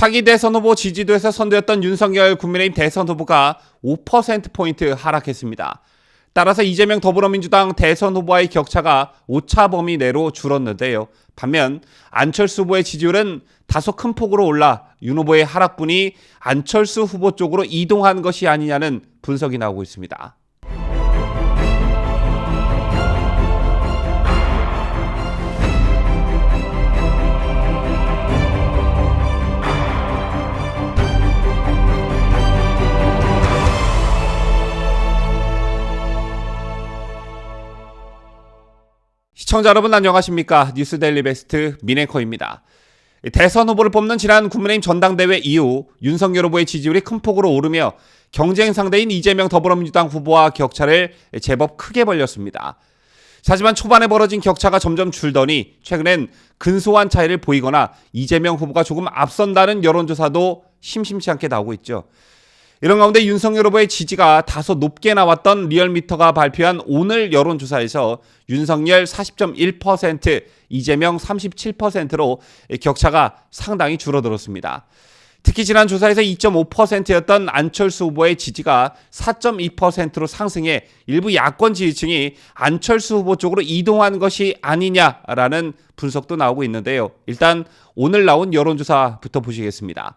차기 대선 후보 지지도에서 선두였던 윤석열 국민의힘 대선 후보가 5%포인트 하락했습니다. 따라서 이재명 더불어민주당 대선 후보와의 격차가 오차 범위 내로 줄었는데요. 반면 안철수 후보의 지지율은 다소 큰 폭으로 올라 윤 후보의 하락분이 안철수 후보 쪽으로 이동한 것이 아니냐는 분석이 나오고 있습니다. 시청자 여러분 안녕하십니까? 뉴스데일리 베스트 민앵커입니다. 대선 후보를 뽑는 지난 국민의힘 전당대회 이후 윤석열 후보의 지지율이 큰 폭으로 오르며 경쟁 상대인 이재명 더불어민주당 후보와 격차를 제법 크게 벌렸습니다. 하지만 초반에 벌어진 격차가 점점 줄더니 최근엔 근소한 차이를 보이거나 이재명 후보가 조금 앞선다는 여론조사도 심심치 않게 나오고 있죠. 이런 가운데 윤석열 후보의 지지가 다소 높게 나왔던 리얼미터가 발표한 오늘 여론조사에서 윤석열 40.1%, 이재명 37%로 격차가 상당히 줄어들었습니다. 특히 지난 조사에서 2.5%였던 안철수 후보의 지지가 4.2%로 상승해 일부 야권 지지층이 안철수 후보 쪽으로 이동한 것이 아니냐라는 분석도 나오고 있는데요. 일단 오늘 나온 여론조사부터 보시겠습니다.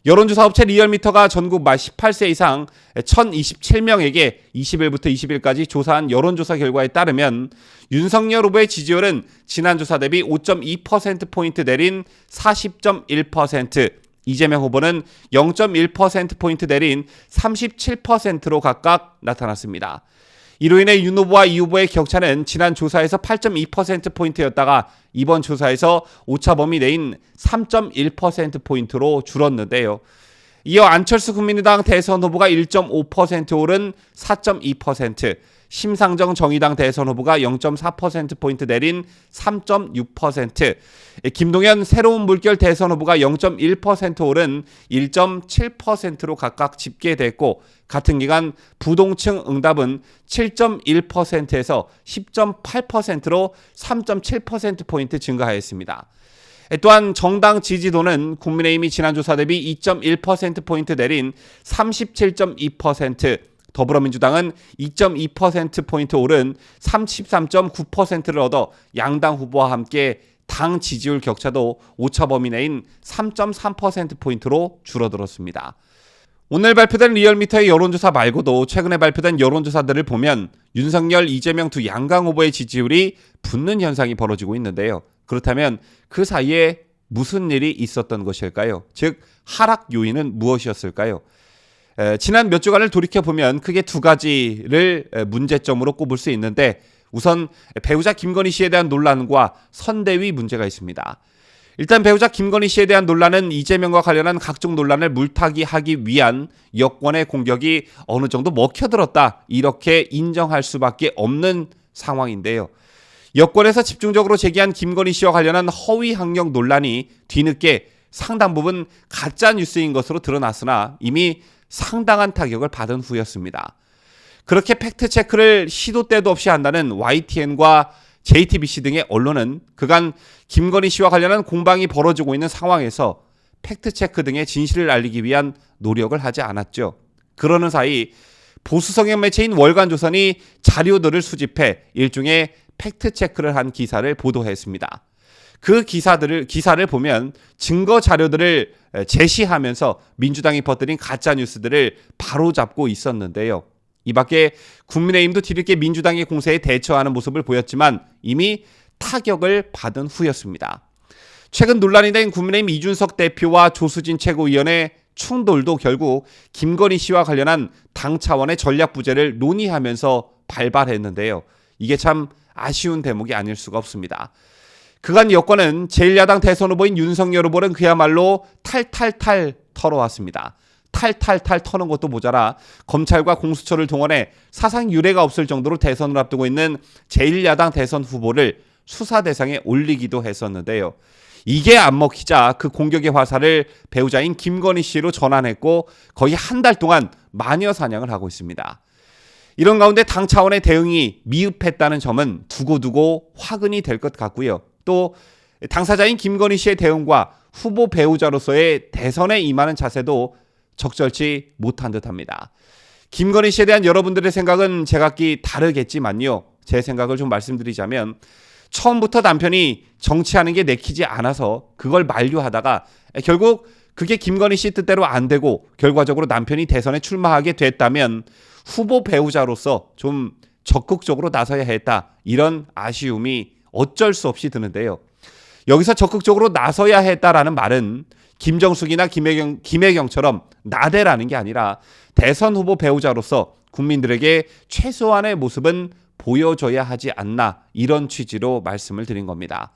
여론조사 업체 리얼미터가 전국 만 18세 이상 1027명에게 20일부터 20일까지 조사한 여론조사 결과에 따르면 윤석열 후보의 지지율은 지난 조사 대비 5.2%포인트 내린 40.1%, 이재명 후보는 0.1%포인트 내린 37%로 각각 나타났습니다. 이로 인해 윤 후보와 이 후보의 격차는 지난 조사에서 8.2%포인트였다가 이번 조사에서 오차 범위 내인 3.1%포인트로 줄었는데요. 이어 안철수 국민의당 대선 후보가 1.5% 오른 4.2%, 심상정 정의당 대선 후보가 0.4%포인트 내린 3.6%, 김동연 새로운 물결 대선 후보가 0.1% 오른 1.7%로 각각 집계됐고 같은 기간 부동층 응답은 7.1%에서 10.8%로 3.7%포인트 증가하였습니다. 또한 정당 지지도는 국민의힘이 지난 조사 대비 2.1%포인트 내린 37.2%, 더불어민주당은 2.2%포인트 오른 33.9%를 얻어 양당 후보와 함께 당 지지율 격차도 오차 범위 내인 3.3%포인트로 줄어들었습니다. 오늘 발표된 리얼미터의 여론조사 말고도 최근에 발표된 여론조사들을 보면 윤석열, 이재명 두 양강 후보의 지지율이 붙는 현상이 벌어지고 있는데요. 그렇다면 그 사이에 무슨 일이 있었던 것일까요? 즉 하락 요인은 무엇이었을까요? 지난 몇 주간을 돌이켜보면 크게 두 가지를 문제점으로 꼽을 수 있는데 우선 배우자 김건희 씨에 대한 논란과 선대위 문제가 있습니다. 일단 배우자 김건희 씨에 대한 논란은 이재명과 관련한 각종 논란을 물타기하기 위한 여권의 공격이 어느 정도 먹혀들었다 이렇게 인정할 수밖에 없는 상황인데요. 여권에서 집중적으로 제기한 김건희 씨와 관련한 허위 학력 논란이 뒤늦게 상당 부분 가짜 뉴스인 것으로 드러났으나 이미 상당한 타격을 받은 후였습니다. 그렇게 팩트체크를 시도 때도 없이 한다는 YTN과 JTBC 등의 언론은 그간 김건희 씨와 관련한 공방이 벌어지고 있는 상황에서 팩트체크 등의 진실을 알리기 위한 노력을 하지 않았죠. 그러는 사이 보수 성향 매체인 월간조선이 자료들을 수집해 일종의 팩트체크를 한 기사를 보도했습니다. 그 기사를 보면 증거 자료들을 제시하면서 민주당이 퍼뜨린 가짜 뉴스들을 바로잡고 있었는데요. 이 밖에 국민의힘도 뒤늦게 민주당의 공세에 대처하는 모습을 보였지만 이미 타격을 받은 후였습니다. 최근 논란이 된 국민의힘 이준석 대표와 조수진 최고위원의 충돌도 결국 김건희 씨와 관련한 당 차원의 전략 부재를 논의하면서 발발했는데요. 이게 참 아쉬운 대목이 아닐 수가 없습니다. 그간 여권은 제1야당 대선 후보인 윤석열 후보는 그야말로 탈탈탈 털어왔습니다. 탈탈탈 터는 것도 모자라 검찰과 공수처를 동원해 사상 유례가 없을 정도로 대선을 앞두고 있는 제1야당 대선 후보를 수사 대상에 올리기도 했었는데요. 이게 안 먹히자 그 공격의 화살을 배우자인 김건희 씨로 전환했고 거의 한 달 동안 마녀 사냥을 하고 있습니다. 이런 가운데 당 차원의 대응이 미흡했다는 점은 두고두고 화근이 될 것 같고요. 또 당사자인 김건희 씨의 대응과 후보 배우자로서의 대선에 임하는 자세도 적절치 못한 듯합니다. 김건희 씨에 대한 여러분들의 생각은 제각기 다르겠지만요. 제 생각을 좀 말씀드리자면 처음부터 남편이 정치하는 게 내키지 않아서 그걸 만류하다가 결국 그게 김건희 씨 뜻대로 안 되고 결과적으로 남편이 대선에 출마하게 됐다면 후보 배우자로서 좀 적극적으로 나서야 했다. 이런 아쉬움이 어쩔 수 없이 드는데요. 여기서 적극적으로 나서야 했다라는 말은 김정숙이나 김혜경처럼 나대라는 게 아니라 대선 후보 배우자로서 국민들에게 최소한의 모습은 보여줘야 하지 않나 이런 취지로 말씀을 드린 겁니다.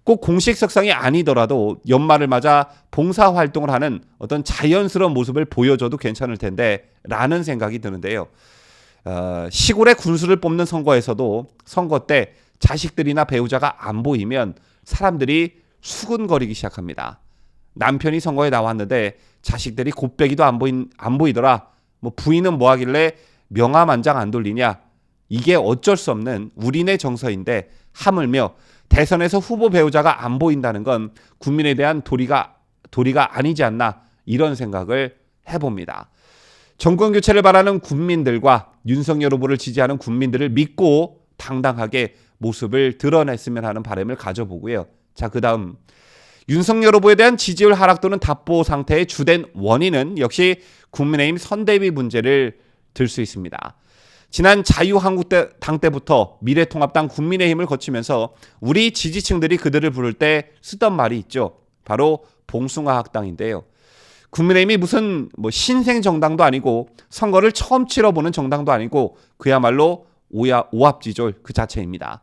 꼭 공식 석상이 아니더라도 연말을 맞아 봉사활동을 하는 어떤 자연스러운 모습을 보여줘도 괜찮을 텐데 라는 생각이 드는데요. 시골의 군수를 뽑는 선거에서도 선거 때 자식들이나 배우자가 안 보이면 사람들이 수군거리기 시작합니다. 남편이 선거에 나왔는데 자식들이 곱빼기도 안 보이더라. 뭐 부인은 뭐 하길래 명함1장 안 돌리냐. 이게 어쩔 수 없는 우리네 정서인데 하물며 대선에서 후보 배우자가 안 보인다는 건 국민에 대한 도리가 아니지 않나 이런 생각을 해봅니다. 정권 교체를 바라는 국민들과 윤석열 후보를 지지하는 국민들을 믿고 당당하게 모습을 드러냈으면 하는 바람을 가져보고요. 자, 그다음 윤석열 후보에 대한 지지율 하락 또는 답보 상태의 주된 원인은 역시 국민의힘 선대위 문제를 들 수 있습니다. 지난 자유한국당 때부터 미래통합당 국민의힘을 거치면서 우리 지지층들이 그들을 부를 때 쓰던 말이 있죠. 바로 봉숭아 학당인데요. 국민의힘이 무슨 신생 정당도 아니고 선거를 처음 치러보는 정당도 아니고 그야말로 오합지졸 그 자체입니다.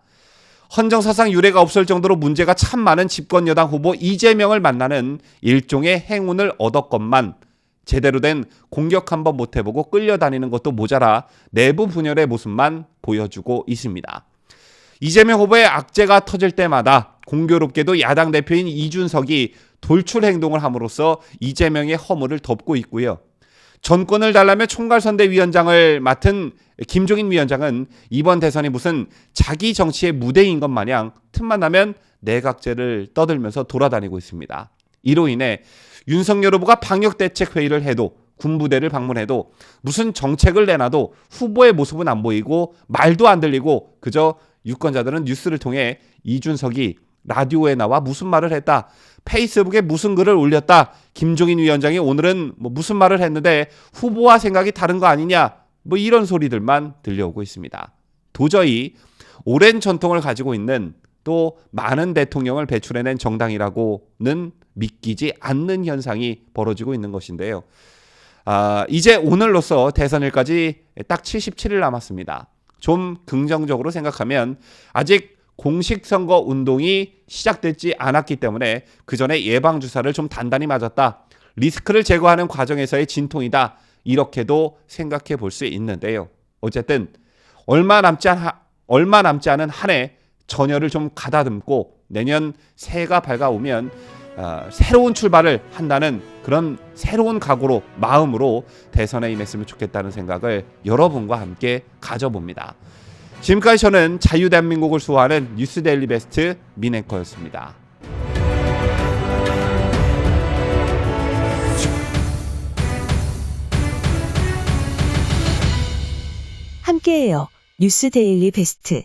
헌정사상 유례가 없을 정도로 문제가 참 많은 집권여당 후보 이재명을 만나는 일종의 행운을 얻었건만 제대로 된 공격 한번 못 해보고 끌려다니는 것도 모자라 내부 분열의 모습만 보여주고 있습니다. 이재명 후보의 악재가 터질 때마다 공교롭게도 야당 대표인 이준석이 돌출 행동을 함으로써 이재명의 허물을 덮고 있고요. 전권을 달라며 총괄선대위원장을 맡은 김종인 위원장은 이번 대선이 무슨 자기 정치의 무대인 것 마냥 틈만 나면 내각제를 떠들면서 돌아다니고 있습니다. 이로 인해 윤석열 후보가 방역대책회의를 해도 군부대를 방문해도 무슨 정책을 내놔도 후보의 모습은 안 보이고 말도 안 들리고 그저 유권자들은 뉴스를 통해 이준석이 라디오에 나와 무슨 말을 했다. 페이스북에 무슨 글을 올렸다. 김종인 위원장이 오늘은 무슨 말을 했는데 후보와 생각이 다른 거 아니냐. 이런 소리들만 들려오고 있습니다. 도저히 오랜 전통을 가지고 있는 또 많은 대통령을 배출해낸 정당이라고는 믿기지 않는 현상이 벌어지고 있는 것인데요. 이제 오늘로써 대선일까지 딱 77일 남았습니다. 좀 긍정적으로 생각하면 아직 공식 선거 운동이 시작되지 않았기 때문에 그 전에 예방주사를 좀 단단히 맞았다. 리스크를 제거하는 과정에서의 진통이다. 이렇게도 생각해 볼 수 있는데요. 어쨌든 얼마 남지 않은 한 해 전열을 좀 가다듬고 내년 새해가 밝아오면 새로운 출발을 한다는 그런 새로운 각오로 마음으로 대선에 임했으면 좋겠다는 생각을 여러분과 함께 가져봅니다. 지금까지 저는 자유대한민국을 수호하는 뉴스데일리 베스트 민앵커였습니다. 함께해요. 뉴스데일리 베스트.